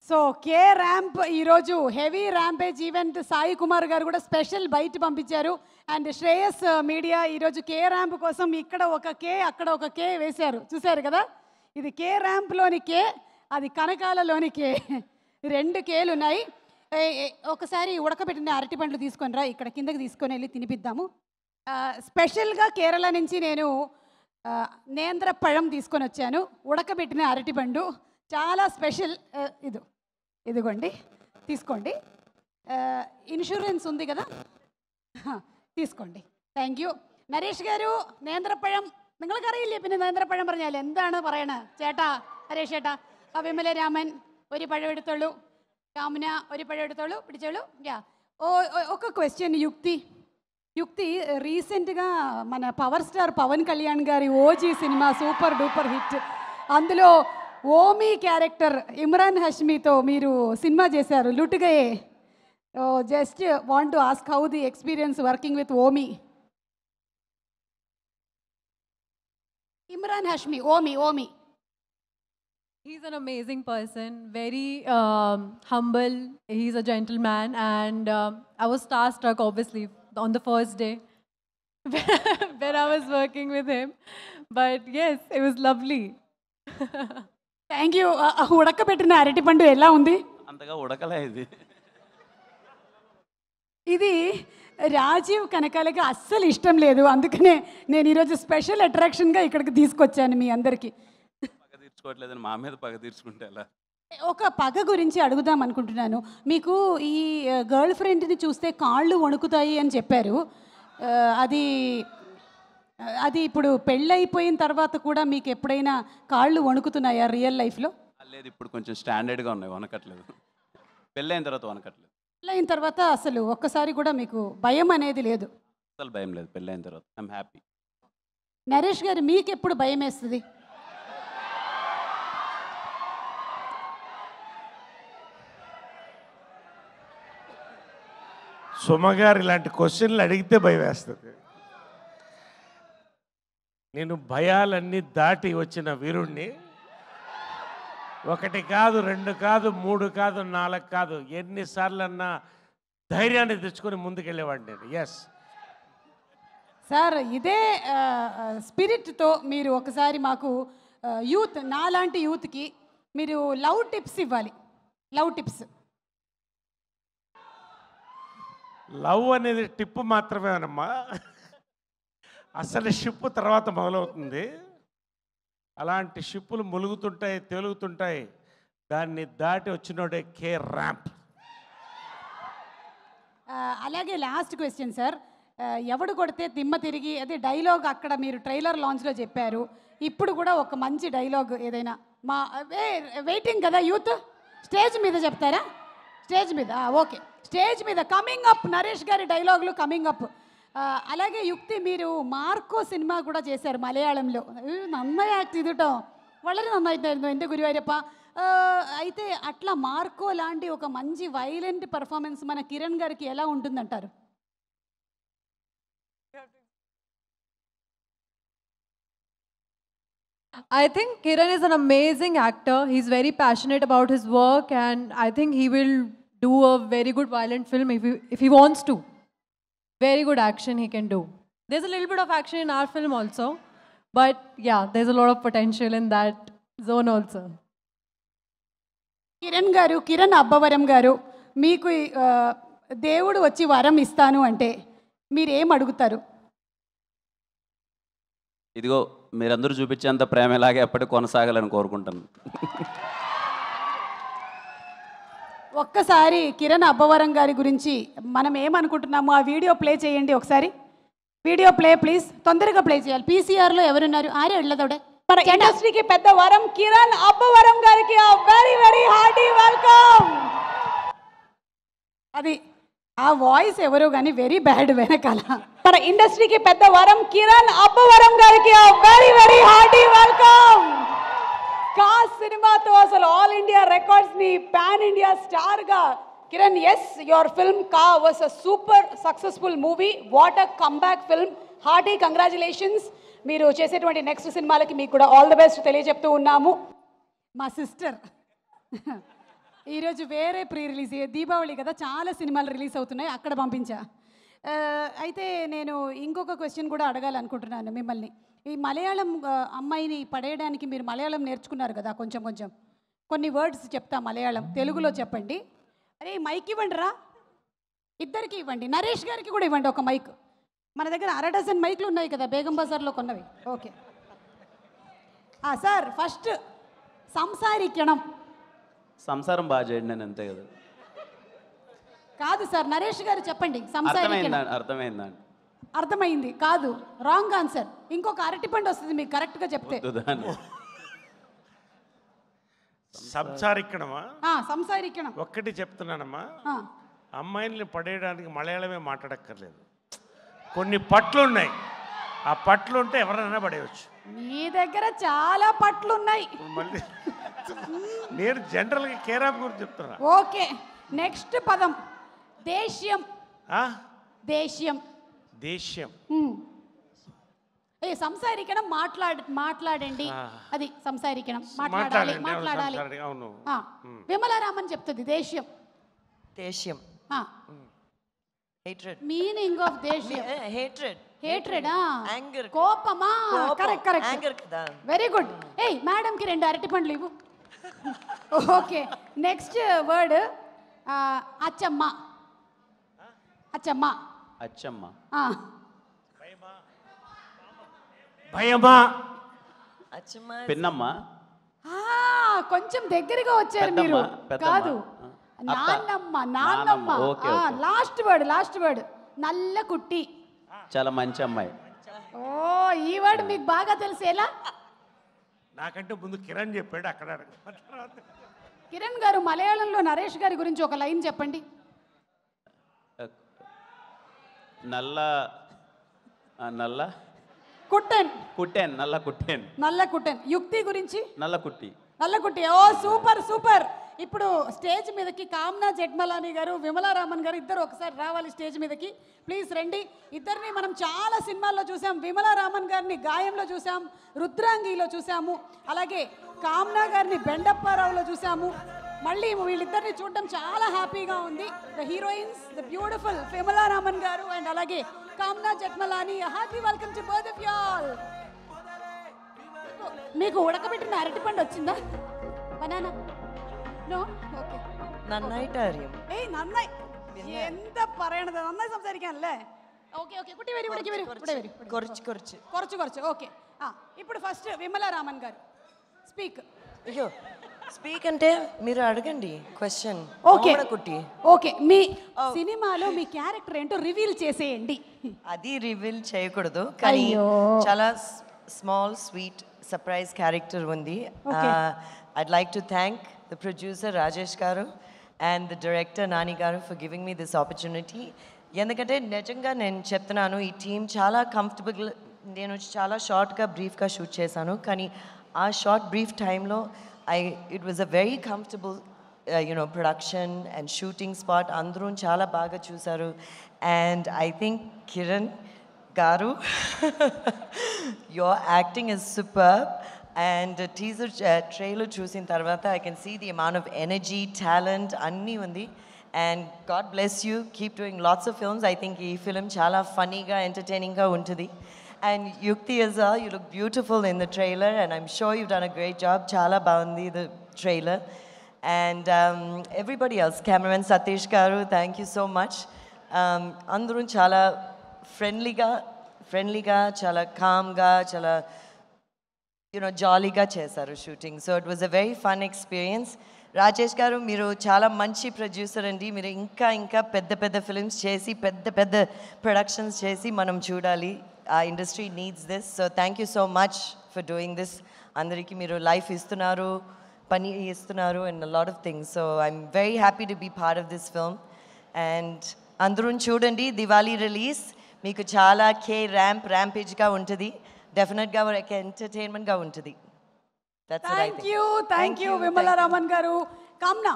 So K ramp ఈరోజు heavy rampage event Sai Kumar గారు కూడా స్పెషల్ బయట పంపించారు. అండ్ శ్రేయస్ మీడియా ఈరోజు కే ర్యాంప్ కోసం ఇక్కడ ఒక కే అక్కడ ఒక కే వేశారు, చూశారు కదా. ఇది కే ర్యాంప్లోని కే, అది కనకాలలోని కే, 2 కేలు ఉన్నాయి. ఒకసారి ఉడకబెట్టిన అరటి పండ్లు తీసుకొని రా, ఇక్కడ కిందకి తీసుకొని వెళ్ళి తినిపిద్దాము. స్పెషల్గా కేరళ నుంచి నేను నేంద్రపഴం తీసుకొని వచ్చాను, ఉడకబెట్టిన అరటిపండు, చాలా స్పెషల్. ఇదిగోండి తీసుకోండి, ఇన్సూరెన్స్ ఉంది కదా, തീసుకోండి. Thank you. നരേഷ് ഗാരു നേന്ത്രപ്പഴം നിങ്ങൾക്കറിയില്ലേ? പിന്നെ നേന്ത്രപ്പഴം പറഞ്ഞാൽ എന്താണ് പറയണത് ചേട്ടാ? നരേഷ് ചേട്ടാ, വിമല രാമൻ ഒരു പഴം എടുത്തോളൂ, കാമുന ഒരു പഴം എടുത്തോളൂ, പിടിച്ചോളൂ. ఒక క్వశ్చన్ యుక్తి రీసెంట్గా మన power star Pawan Kalyan garu OG సినిమా సూపర్ డూపర్ హిట్, అందులో ఓమీ క్యారెక్టర్ ఇమ్రాన్ హష్మీతో మీరు సినిమా చేశారు లుటుగయే. Just want to ask how the experience working with Omi? Imran Hashmi, Omi. He's an amazing person, very humble. He's a gentleman, and I was starstruck, obviously, on the first day when I was working with him. But yes, it was lovely. Thank you. ఉడకబెట్టిన అరటిపండు ఎలా ఉంది? అంతగా ఉడకలే ఇది రాజీవ్ కనకాలకి అస్సలు ఇష్టం లేదు, అందుకనే నేను ఈరోజు స్పెషల్ అట్రాక్షన్గా ఇక్కడికి తీసుకొచ్చాను మీ అందరికీ. పగ తీర్చుకోవట్లేదని మా మీద పగ తీర్చుకుంటే ఎలా? ఒక పగ గురించి అడుగుదాం అనుకుంటున్నాను. మీకు ఈ గర్ల్ ఫ్రెండ్ని చూస్తే కాళ్ళు వణుకుతాయి అని చెప్పారు. అది ఇప్పుడు పెళ్ళైపోయిన తర్వాత కూడా మీకు ఎప్పుడైనా కాళ్ళు వణుకుతున్నాయా రియల్ లైఫ్లో? లేదు, ఇప్పుడు కొంచెం స్టాండర్డ్గా ఉన్నాయి, వనకట్లేదు. పెళ్ళైన తర్వాత వనకట్లేదు. పెళ్ళైన తర్వాత అసలు ఒక్కసారి కూడా మీకు భయం అనేది లేదు? అసలు భయం లేదు, పెళ్ళైన తర్వాత ఐఎమ్ హ్యాపీ. నరేష్ గారు, మీకు ఎప్పుడు భయం వేస్తుంది? సుమగారు ఇలాంటి క్వశ్చన్లు అడిగితే భయం వేస్తుంది. నేను భయాలన్నీ దాటి వచ్చిన వీరుణ్ణి. 1 కాదు, 2 కాదు, 3 కాదు, 4 కాదు, ఎన్నిసార్లన్నా ధైర్యాన్ని తెచ్చుకొని ముందుకెళ్ళేవాడిని నేను. ఎస్ సార్, ఇదే స్పిరిట్తో మీరు ఒకసారి మాకు యూత్, నాలాంటి యూత్కి మీరు లవ్ టిప్స్ ఇవ్వాలి. Love tips. లవ్ అనేది టిప్పు మాత్రమేనమ్మా, అసలు షిప్ తర్వాత మొదలవుతుంది. అలాంటి షిప్పులు ములుగుతుంటాయి, తేలుగుతుంటాయి, దాన్ని దాటి వచ్చినోడే కే ర్యాంప్. అలాగే లాస్ట్ క్వశ్చన్ సార్, ఎవడు కొడితే దిమ్మ తిరిగి, అదే డైలాగ్ అక్కడ మీరు ట్రైలర్ లాంచ్లో చెప్పారు, ఇప్పుడు కూడా ఒక మంచి డైలాగ్ ఏదైనా మా వెయిటింగ్ కదా యూత్, స్టేజ్ మీద చెప్తారా? స్టేజ్ మీద ఓకే, స్టేజ్ మీద కమింగ్ అప్ నరేష్ గారి డైలాగులు కమింగ్ అప్. అలాగే యుక్తి, మీరు మార్కో సినిమా కూడా చేశారు మలయాళంలో, నന്നാయి యాక్ట్ ചെയ്തിട്ടോ, വളരെ നന്നായിട്ടായിരുന്നു എൻ്റെ ഗുരുവായൂരപ്പ. అయితే అట్లా మార్కో లాంటి ఒక మంచి వైలెంట్ పర్ఫార్మెన్స్ మన కిరణ్ గారికి ఎలా ఉంటుందంటారు? I think Kiran is an amazing actor. He's very passionate about his work, and I think he will do a very good violent film if he wants to. Very good action he can do. There's a little bit of action in our film also, but yeah, there's a lot of potential in that zone also. Kiran Abbavaram గారు, మీకు దేవుడు వచ్చి వరం ఇస్తాను అంటే మీరు ఏం అడుగుతారు? ఇదిగో మీరందరూ చూపించేంత ప్రేమ ఇలాగే ఎప్పటికీ కొనసాగాలని కోరుకుంటాను. ఒక్కసారి కిరణ్ అబ్బవరం గారి గురించి మనం ఏమనుకుంటున్నాము ఆ వీడియో ప్లే చేయండి ఒకసారి. వీడియో ప్లే ప్లీజ్, తొందరగా ప్లే చేయాలి. పీసీఆర్లో ఎవరున్నారు? ఆరే వెళ్ళదోడే. మన ఇండస్ట్రీకి పెద్ద వరం Kiran Abbavaram garu very very hearty welcome. అది ఆ వాయిస్ ఎవరో కానీ వెరీ బ్యాడ్ వెనకాల. మన ఇండస్ట్రీకి పెద్ద వరం Kiran Abbavaram garu very very hearty welcome. కాస్ సినిమాతో అసలు ఆల్ ఇండియా రికార్డ్స్ని పాన్ ఇండియా స్టార్గా Kiran, as your film Ka was a super successful movie. What a comeback film. Hearty congratulations. మీరు చేసేటువంటి నెక్స్ట్ సినిమాలకి మీకు కూడా ఆల్ ది బెస్ట్ తెలియజెప్తూ ఉన్నాము. మా సిస్టర్ ఈరోజు వేరే ప్రీ రిలీజ్ దీపావళి కదా, చాలా సినిమాలు రిలీజ్ అవుతున్నాయి, అక్కడ పంపించా. అయితే నేను ఇంకొక క్వశ్చన్ కూడా అడగాలనుకుంటున్నాను మిమ్మల్ని. ఈ మలయాళం అమ్మాయిని పడేయడానికి మీరు మలయాళం నేర్చుకున్నారు కదా, కొంచెం కొంచెం కొన్ని వర్డ్స్ చెప్తా మలయాళం, తెలుగులో చెప్పండి. అరే మైక్ ఇవ్వండి రా, ఇద్దరికి ఇవ్వండి, నరేష్ గారికి కూడా ఇవ్వండి ఒక మైక్. మన దగ్గర 1/2 డజన్ మైక్లు ఉన్నాయి కదా, బేగం బజార్లో కొన్నవి. ఓకే సార్, ఫస్ట్ సంసారికణం. సంసారం బాగా చేయండి నేను అంతే కదా. కాదు సార్, నరేష్ గారు చెప్పండి. సంసారికణం అర్థమైందండి. అర్థమైంది కాదు, రాంగ్ ఆన్సర్. ఇంకొక అరటిపండు వస్తుంది మీకు కరెక్ట్గా చెప్తే. సంసారిక్కడమా? సంసారికణం ఒక్కటి చెప్తున్నానమ్మా, అమ్మాయిల్ని పడేయడానికి మలయాళమే మాట్లాడక్కర్లేదు. కొన్ని పట్లు ఉన్నాయి, ఆ పట్లు ఉంటే ఎవరైనా పడేయచ్చు. మీ దగ్గర చాలా పట్లు ఉన్నాయి. మళ్ళీ నేను జనరల్గా కేరాప్ గురించి చెప్తున్నా. ఓకే, నెక్స్ట్ పదం దేశ్యం. దేశ్యం దేశ్యం. సంసారికణం మాట్లాడండి, అది సంసారికణం, మాట్లాడాలి. అవును, విమలారామన్ చెప్తుంది దేశ్యం. దేశ్యం hatred, మీనింగ్ ఆఫ్ దేశ్యం. hatred, anger, కోపమా? కరెక్ట్ anger కదా. Very good. మేడం కి 2 అరటిపండ్లు ఇవ్వు. ఓకే, నెక్స్ట్ వర్డ్ అచ్చమ్మ. అచ్చమ్మ. అచ్చమ్మ. భయమా? అచ్చమ్మ. పిన్నమ్మ. కొంచెం దగ్గరగా వచ్చారు మీరు. కాదు, నాన్నమ్మ. లాస్ట్ వర్డ్ నల్ల కుట్టి. చాలా మంచి అమ్మాయి. ఓ, ఈ వర్డ్ మీకు బాగా తెలిసేలా? నాకంటే ముందు కిరణ్ చెప్పాడు, అక్కడ కిరణ్ గారు మలయాళంలో నరేష్ గారి గురించి ఒక లైన్ చెప్పండి. నల్ల నల్ల కుట్టెన్. నల్ల కుట్టెన్. యుక్తి గురించి? నల్ల కుట్టి. ఓ సూపర్. ఇప్పుడు స్టేజ్ మీదకి కామ్నా జెట్మలాని గారు, విమలారామన్ గారు ఇద్దరు ఒకసారి రావాలి స్టేజ్ మీదకి, ప్లీజ్ రండి. ఇద్దరిని మనం చాలా సినిమాల్లో చూసాం. విమలారామన్ గారిని గాయంలో చూసాం, రుద్రాంగిలో చూసాము, అలాగే కామ్నా గారిని బెండప్పారావులో చూసాము. మళ్ళీ వీళ్ళిద్దరిని చూడడం చాలా హ్యాపీగా ఉంది. The heroines, the beautiful Vimala Raman గారు అండ్ అలాగే Kamna Jethmalani. Happy welcome to both of you all. మీకు ఉడకబెట్టిన అరటిపండు వచ్చిందా? బనానా? നോ ഓക്കേ നന്നായിട്ട് അറിയും. നന്നായി. എന്താ പറയണത്? നന്നായി സംസാരിക്കാനല്ലേ? ഓക്കെ കുട്ടി വരി, ഇവിടേക്ക് വരി. കുറച്ച് ഓക്കെ. ఇప్పుడు ఫస్ట్ విమలారామన్ గారు స్పీక్. అయ్యో, స్పీక్ అంటే మీరు అడగండి క్వశ్చన్. ఓకే, మీ సినిమాలో మీ క్యారెక్టర్ ఏంటో రివీల్ చేసేయండి. అది రివీల్ చేయకూడదు, కానీ చాలా స్మాల్ స్వీట్ సర్ప్రైజ్ క్యారెక్టర్ ఉంది. I'd like to thank the producer Rajesh Garu and the director Nani Garu for giving me this opportunity. ఎందుకంటే నిజంగా నేను చెప్తున్నాను, ఈ టీం చాలా కంఫర్టబుల్. నేను చాలా షార్ట్గా బ్రీఫ్గా షూట్ చేశాను, కానీ ఆ షార్ట్ బ్రీఫ్ టైంలో it was a very comfortable production and shooting spot. అందరూ చాలా బాగా చూశారు. అండ్ ఐ థింక్ కిరణ్ గారు, your acting is superb. And teaser trailer చూసిన తర్వాత I can see the amount of energy, talent అన్నీ ఉంది. And God bless you, keep doing lots of films. I think ఈ film చాలా ఫన్నీగా ఎంటర్టైనింగ్గా ఉంటుంది. And Yukti as well, you look beautiful in the trailer and I'm sure you've done a great job. చాలా బాగుంది the trailer. And everybody else, cameraman Satish Garu, thank you so much. అందరూ చాలా ఫ్రెండ్లీగా చాలా కామ్గా చాలా జాలీగా చేశారు shooting. So it was a very fun experience. Rajesh గారు, మీరు చాలా మంచి ప్రొడ్యూసర్ అండి. మీరు ఇంకా పెద్ద ఫిల్మ్స్ చేసి పెద్ద ప్రొడక్షన్స్ చేసి మనం చూడాలి. ఆ industry needs this. So thank you so much for doing this. అందరికీ మీరు లైఫ్ ఇస్తున్నారు, పని ఇస్తున్నారు and lot of things. So I'm very happy to be part of this film. And అందరూ చూడండి, దివాళీ రిలీజ్. మీకు చాలా ర్యాంపేజ్గా ఉంటుంది. డెఫినెట్గా ఒక ఎంటర్టైన్మెంట్గా ఉంటుంది. థ్యాంక్ యూ విమలారామన్ గారు. కామ్నా.